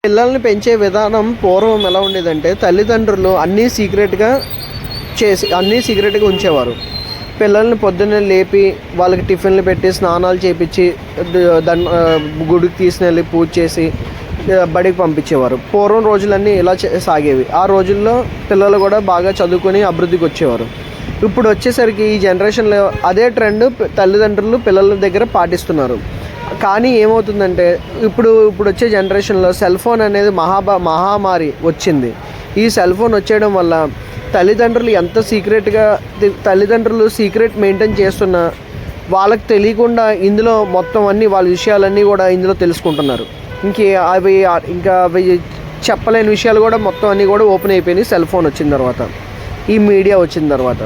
పిల్లల్ని పెంచే విధానం పూర్వం ఎలా ఉండేదంటే తల్లిదండ్రులు అన్నీ సీక్రెట్గా ఉంచేవారు. పిల్లల్ని పొద్దున్నే లేపి వాళ్ళకి టిఫిన్లు పెట్టి స్నానాలు చేపించి గుడికి తీసుకెళ్ళి పూజ చేసి బడికి పంపించేవారు. పూర్వం రోజులన్నీ ఇలా సాగేవి. ఆ రోజుల్లో పిల్లలు కూడా బాగా చదువుకొని అభివృద్ధికి వచ్చేవారు. ఇప్పుడు వచ్చేసరికి ఈ జనరేషన్లో అదే ట్రెండ్ తల్లిదండ్రులు పిల్లల దగ్గర పాటిస్తున్నారు. కానీ ఏమవుతుందంటే ఇప్పుడు వచ్చే జనరేషన్లో సెల్ ఫోన్ అనేది మహామారి వచ్చింది. ఈ సెల్ ఫోన్ వచ్చేయడం వల్ల తల్లిదండ్రులు సీక్రెట్ మెయింటైన్ చేస్తున్నా వాళ్ళకి తెలియకుండా ఇందులో మొత్తం అన్నీ వాళ్ళ విషయాలన్నీ కూడా ఇందులో తెలుసుకుంటున్నారు. అవి చెప్పలేని విషయాలు కూడా మొత్తం అన్నీ కూడా ఓపెన్ అయిపోయినాయి సెల్ ఫోన్ వచ్చిన తర్వాత, ఈ మీడియా వచ్చిన తర్వాత.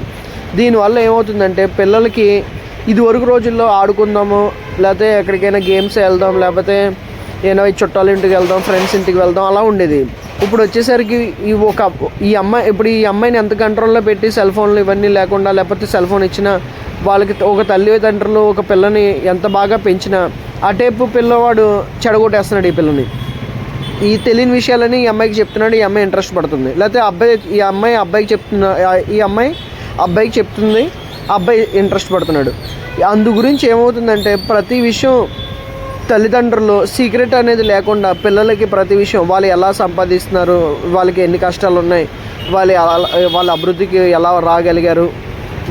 దీనివల్ల ఏమవుతుందంటే పిల్లలకి ఇదివరకు రోజుల్లో ఆడుకుందాము, లేకపోతే ఎక్కడికైనా గేమ్స్ వెళ్దాం, లేకపోతే ఏమైనా చుట్టాల ఇంటికి వెళ్దాం, ఫ్రెండ్స్ ఇంటికి వెళ్దాం, అలా ఉండేది. ఇప్పుడు వచ్చేసరికి ఈ అమ్మాయిని ఎంత కంట్రోల్లో పెట్టి సెల్ ఫోన్లు ఇవన్నీ లేకుండా, లేకపోతే సెల్ ఫోన్ ఇచ్చినా వాళ్ళకి ఒక తల్లిదండ్రులు ఒక పిల్లని ఎంత బాగా పెంచినా ఆ టైపు పిల్లవాడు చెడగొట్టేస్తున్నాడు ఈ పిల్లని. ఈ తెలియని విషయాలని ఈ అమ్మాయికి చెప్తున్నాడు, ఈ అమ్మాయి ఇంట్రెస్ట్ పడుతుంది. లేకపోతే ఈ అమ్మాయి అబ్బాయికి చెప్తుంది, అబ్బాయి ఇంట్రెస్ట్ పడుతున్నాడు. అందు గురించి ఏమవుతుందంటే ప్రతి విషయం తల్లిదండ్రులు సీక్రెట్ అనేది లేకుండా పిల్లలకి ప్రతి విషయం వాళ్ళు ఎలా సంపాదిస్తున్నారు, వాళ్ళకి ఎన్ని కష్టాలు ఉన్నాయి, వాళ్ళ అభివృద్ధికి ఎలా రాగలిగారు,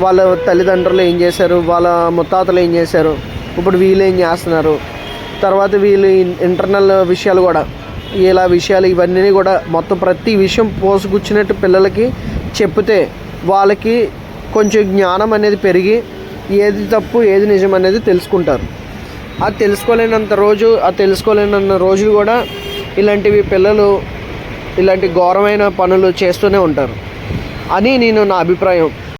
వాళ్ళ తల్లిదండ్రులు ఏం చేశారు, వాళ్ళ ముత్తాతలు ఏం చేశారు, ఇప్పుడు వీళ్ళు ఏం చేస్తున్నారు, తర్వాత వీళ్ళు ఇంటర్నల్ విషయాలు కూడా ఇవన్నీ కూడా మొత్తం ప్రతి విషయం పోసుగుచ్చినట్టు పిల్లలకి చెప్తే వాళ్ళకి కొంచెం జ్ఞానం అనేది పెరిగి ఏది తప్పు ఏది నిజం అనేది తెలుసుకుంటారు. తెలుసుకోలేనన్న రోజులు కూడా పిల్లలు ఇలాంటి ఘోరమైన పనులు చేస్తూనే ఉంటారు అని నా అభిప్రాయం.